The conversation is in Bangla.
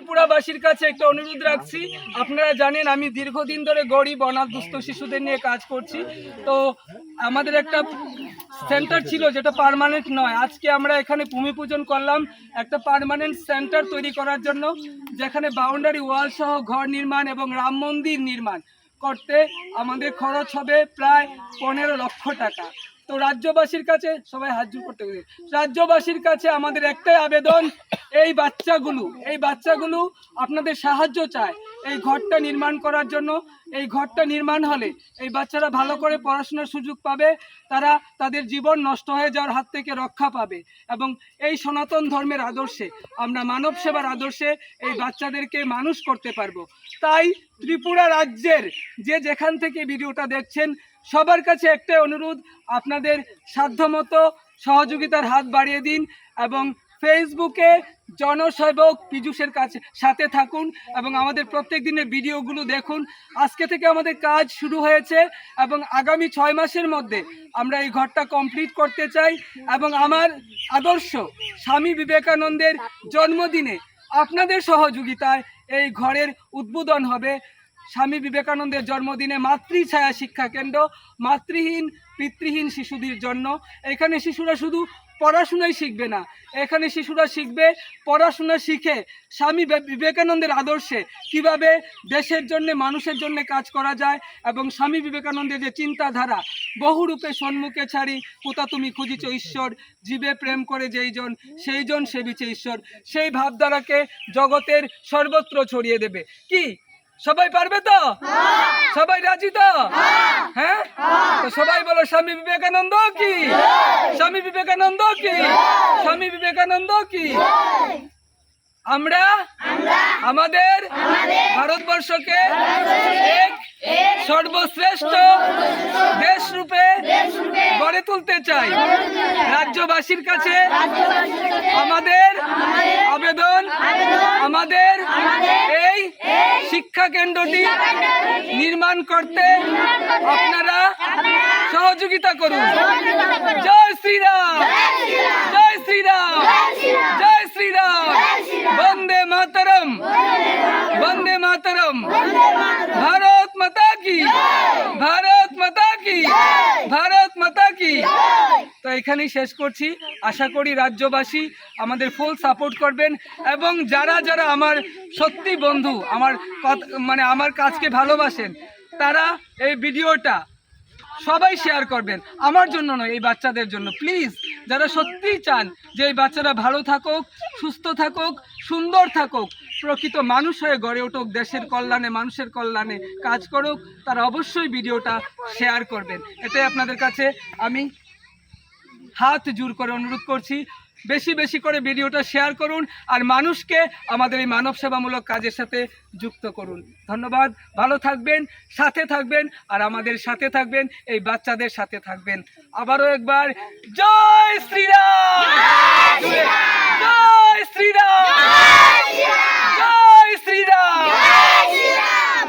ত্রিপুরাবাসীর কাছে একটা অনুরোধ রাখছি। আপনারা জানেন আমি দীর্ঘদিন ধরে গরিব অনাথ দুস্থ শিশুদের নিয়ে কাজ করছি। তো আমাদের একটা সেন্টার ছিল যেটা পার্মানেন্ট নয়। আজকে আমরা এখানে ভূমি পূজন করলাম একটা পার্মানেন্ট সেন্টার তৈরি করার জন্য, যেখানে বাউন্ডারি ওয়াল সহ ঘর নির্মাণ এবং রাম মন্দির নির্মাণ করতে আমাদের খরচ হবে প্রায় 15 লক্ষ টাকা। তো রাজ্যবাসীর কাছে সবাই হাত জোড় করতে হবে। রাজ্যবাসীর কাছে আমাদের একটাই আবেদন, এই বাচ্চাগুলো আপনাদের সাহায্য চায় এই ঘরটা নির্মাণ করার জন্য। এই ঘরটা নির্মাণ হলে এই বাচ্চারা ভালো করে পড়াশোনার সুযোগ পাবে, তারা তাদের জীবন নষ্ট হয়ে যাওয়ার হাত থেকে রক্ষা পাবে এবং এই সনাতন ধর্মের আদর্শে, আমরা মানব সেবার আদর্শে এই বাচ্চাদেরকে মানুষ করতে পারবো। তাই ত্রিপুরা রাজ্যের যেখান থেকে ভিডিওটা দেখছেন সবার কাছে একটাই অনুরোধ, আপনাদের সাধ্যমতো সহযোগিতার হাত বাড়িয়ে দিন এবং ফেসবুকে জনসেবক পীযূষের সাথে থাকুন এবং আমাদের প্রত্যেক দিনের ভিডিওগুলো দেখুন। আজকে থেকে আমাদের কাজ শুরু হয়েছে এবং আগামী 6 মাসের মধ্যে আমরা এই ঘরটা কমপ্লিট করতে চাই এবং আমার আদর্শ স্বামী বিবেকানন্দের জন্মদিনে আপনাদের সহযোগিতায় এই ঘরের উদ্বোধন হবে। স্বামী বিবেকানন্দের জন্মদিনে মাতৃছায়া শিক্ষা কেন্দ্র, মাতৃহীন পিতৃহীন শিশুদের জন্য। এখানে শিশুরা শুধু পড়াশোনাই শিখবে না, এখানে শিশুরা শিখবে পড়াশোনা শিখে স্বামী বিবেকানন্দের আদর্শে কিভাবে দেশের জন্য মানুষের জন্য কাজ করা যায় এবং স্বামী বিবেকানন্দের যে চিন্তাধারা, বহুরূপে সন্মুখে ছাড়ি কোথা তুমি খুঁজিছ ঈশ্বর, জীবে প্রেম করে যেইজন সেইজন সেবিছে ঈশ্বর, সেই ভাবধারাকে জগতের সর্বত্র ছড়িয়ে দেবে। কি সবাই পারবে তো? সবাই রাজি তো? হ্যাঁ, তো সবাই বলো স্বামী বিবেকানন্দ কি, স্বামী বিবেকানন্দ কি, স্বামী বিবেকানন্দ কি। আমরা আমাদের ভারতবর্ষকে এক সর্বশ্রেষ্ঠ দেশ রূপে গড়ে তুলতে চাই। রাজ্যবাসীর কাছে আমাদের আবেদন, আমাদের এই শিক্ষা কেন্দ্রটি নির্মাণ করতে আপনারা সহযোগিতা করুন। জয় শ্রীরাম, জয় শ্রীরাম, জয় শ্রীরাম, বন্দে মাতরম, বন্দে মাতরম, ভারত মাতা কি, ভারত মাতা কি, ভারত মাতা কি। তো এখানেই শেষ করছি। আশা করি রাজ্যবাসী আমাদের ফুল সাপোর্ট করবেন এবং যারা যারা আমার সত্যি বন্ধু, আমার কাজকে ভালোবাসেন, তারা এই ভিডিওটা সবাই শেয়ার করবেন। আমার জন্য নয়, এই বাচ্চাদের জন্য। প্লিজ, যারা সত্যিই চান যে এই বাচ্চারা ভালো থাকুক, সুস্থ থাকুক, সুন্দর থাকুক, প্রকৃত মানুষ হয়ে গড়ে উঠুক, দেশের কল্যাণে মানুষের কল্যাণে কাজ করুক, তারা অবশ্যই ভিডিওটা শেয়ার করবেন। এটাই আপনাদের কাছে আমি হাত জোড় করে অনুরোধ করছি। বেশি বেশি করে ভিডিওটা শেয়ার করুন আর মানুষকে আমাদের এই মানব সেবামূলক কাজের সাথে যুক্ত করুন। ধন্যবাদ, ভালো থাকবেন, সাথে থাকবেন আর আমাদের সাথে থাকবেন, এই বাচ্চাদের সাথে থাকবেন। আবারও একবার জয় শ্রীরাম।